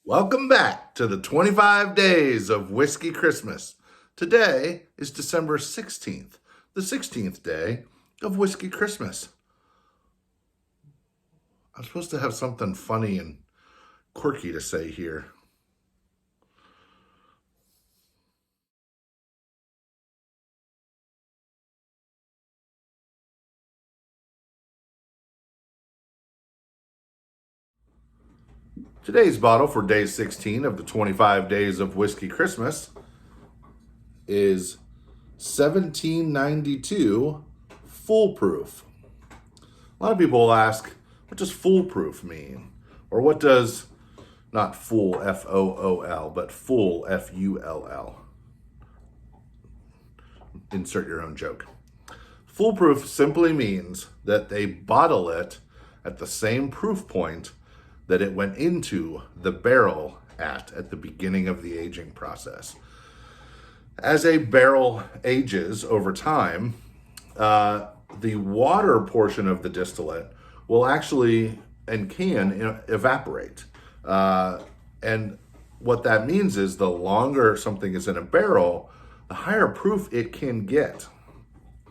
Welcome back to the 25 days of Whiskey Christmas. Today is December 16th, the 16th day of Whiskey Christmas. I'm supposed to have something funny and quirky to say here. Today's bottle for day 16 of the 25 days of Whiskey Christmas is 1792 Foolproof. A lot of people will ask, what does foolproof mean? Or what does, not fool, F-O-O-L, but fool, F-U-L-L? Insert your own joke. Foolproof simply means that they bottle it at the same proof point that it went into the barrel at the beginning of the aging process. As a barrel ages over time, the water portion of the distillate will actually and can evaporate. And what that means is the longer something is in a barrel, the higher proof it can get.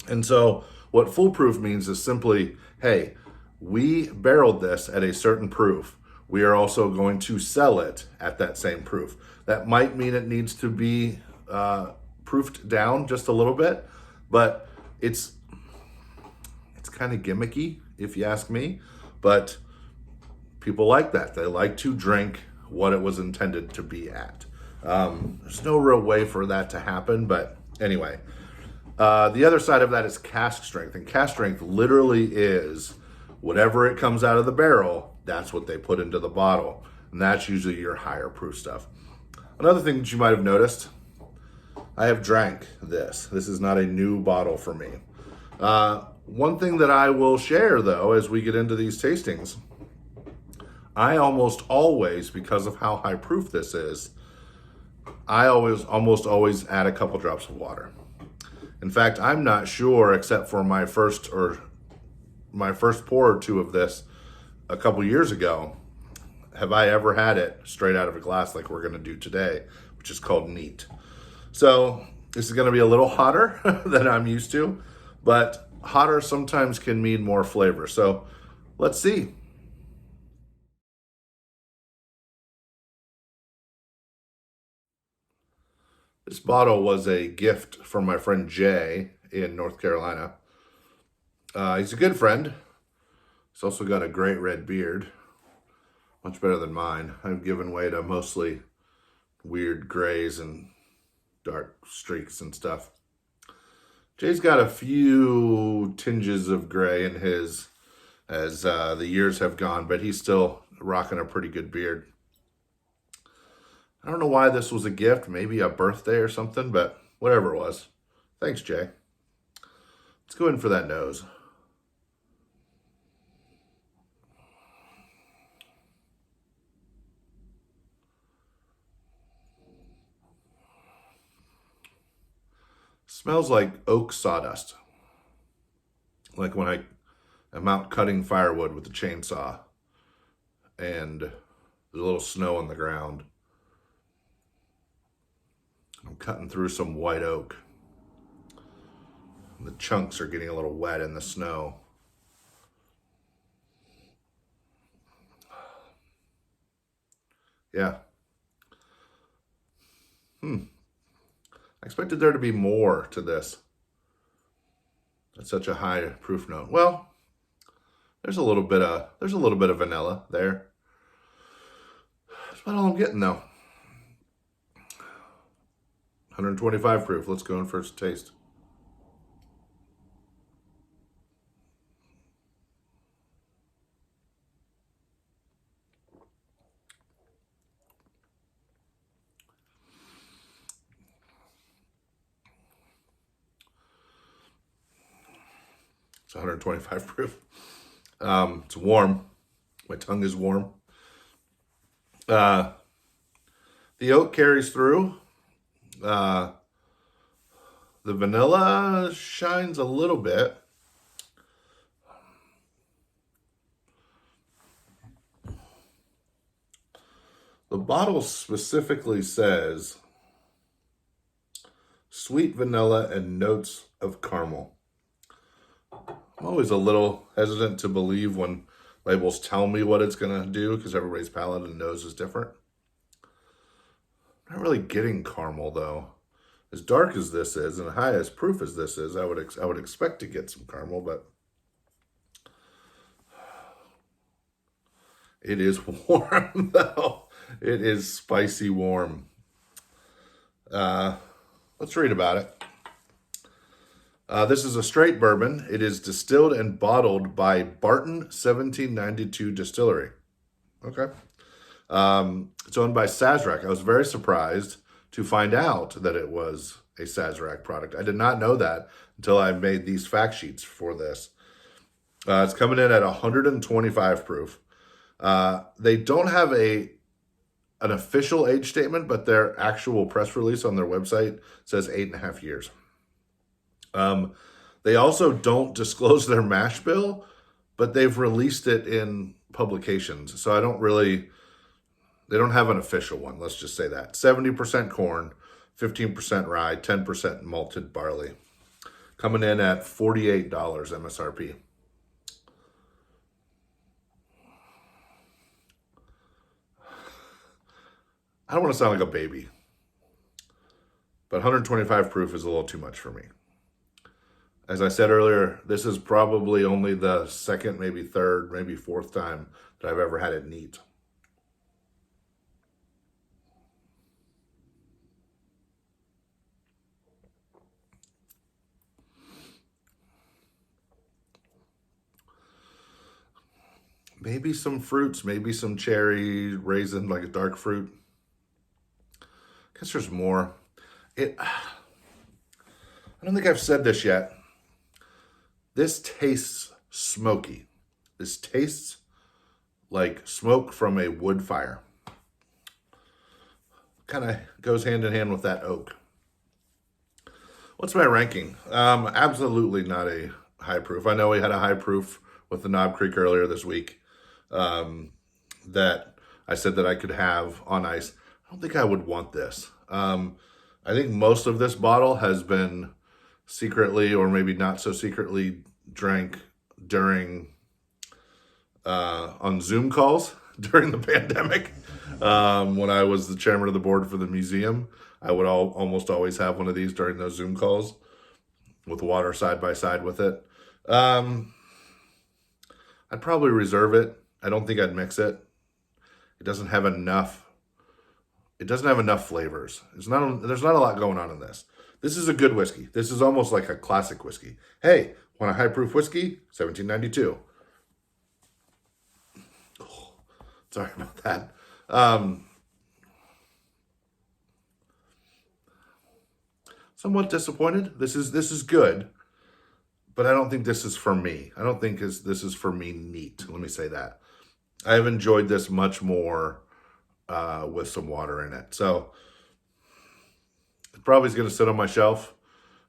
And so what foolproof means is simply, hey, we barreled this at a certain proof. We are also going to sell it at that same proof. That might mean it needs to be proofed down just a little bit, but it's kind of gimmicky, if you ask me. But people like that. They like to drink what it was intended to be at. There's no real way for that to happen, but anyway. The other side of that is cask strength, and cask strength literally is whatever it comes out of the barrel, that's what they put into the bottle. And that's usually your higher proof stuff. Another thing that you might have noticed, I have drank this. This is not a new bottle for me. One thing that I will share though, as we get into these tastings, I almost always, because of how high proof this is, I almost always add a couple drops of water. In fact, I'm not sure, except for my first pour or two of this a couple years ago, have I ever had it straight out of a glass like we're going to do today, which is called neat. So this is going to be a little hotter than I'm used to, but hotter sometimes can mean more flavor. So let's see. This bottle was a gift from my friend Jay in North Carolina. He's a good friend. He's also got a great red beard, much better than mine. I've given way to mostly weird grays and dark streaks and stuff. Jay's got a few tinges of gray in his as the years have gone, but he's still rocking a pretty good beard. I don't know why this was a gift, maybe a birthday or something, but whatever it was. Thanks, Jay. Let's go in for that nose. Smells like oak sawdust. Like when I am out cutting firewood with a chainsaw and there's a little snow on the ground. I'm cutting through some white oak. The chunks are getting a little wet in the snow. Yeah. I expected there to be more to this. That's such a high proof note. Well, there's a little bit of vanilla there. That's about all I'm getting though. 125 proof. Let's go in first taste. It's 125 proof. It's warm. My tongue is warm. The oak carries through. The vanilla shines a little bit. The bottle specifically says sweet vanilla and notes of caramel. I'm always a little hesitant to believe when labels tell me what it's going to do because everybody's palate and nose is different. Not really getting caramel though. As dark as this is and high as proof as this is, I would expect to get some caramel, but it is warm though. It is spicy warm. Let's read about it. This is a straight bourbon. It is distilled and bottled by Barton 1792 Distillery. Okay. It's owned by Sazerac. I was very surprised to find out that it was a Sazerac product. I did not know that until I made these fact sheets for this. It's coming in at 125 proof. They don't have an official age statement, but their actual press release on their website says 8.5 years. They also don't disclose their mash bill, but they've released it in publications. So they don't have an official one. Let's just say that. 70% corn, 15% rye, 10% malted barley. Coming in at $48 MSRP. I don't want to sound like a baby, but 125 proof is a little too much for me. As I said earlier, this is probably only the second, maybe third, maybe fourth time that I've ever had it neat. Maybe some fruits, maybe some cherry, raisin, like a dark fruit. I guess there's more. I don't think I've said this yet. This tastes smoky. This tastes like smoke from a wood fire. Kind of goes hand in hand with that oak. What's my ranking? Absolutely not a high proof. I know we had a high proof with the Knob Creek earlier this week that I said that I could have on ice. I don't think I would want this. I think most of this bottle has been secretly or maybe not so secretly drank during on Zoom calls during the pandemic. When I was the chairman of the board for the museum, I would almost always have one of these during those Zoom calls with water side by side with it. I'd probably reserve it. I don't think I'd mix it. It doesn't have enough. It doesn't have enough flavors. There's not a lot going on in this. This is a good whiskey. This is almost like a classic whiskey. Hey, want a high proof whiskey? 1792. Oh, sorry about that. Somewhat disappointed. This is good, but I don't think this is for me. I don't think this is for me neat. Let me say that. I have enjoyed this much more with some water in it. So it probably is going to sit on my shelf.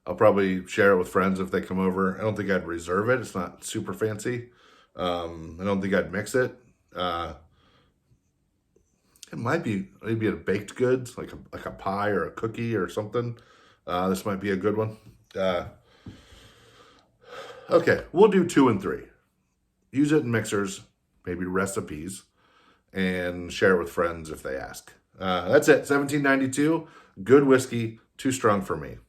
I'll probably share it with friends if they come over. I don't think I'd reserve it. It's not super fancy. I don't think I'd mix it. It might be maybe a baked goods, like a pie or a cookie or something. This might be a good one. Okay, we'll do 2 and 3. Use it in mixers, maybe recipes, and share it with friends if they ask. That's it. 1792, good whiskey, too strong for me.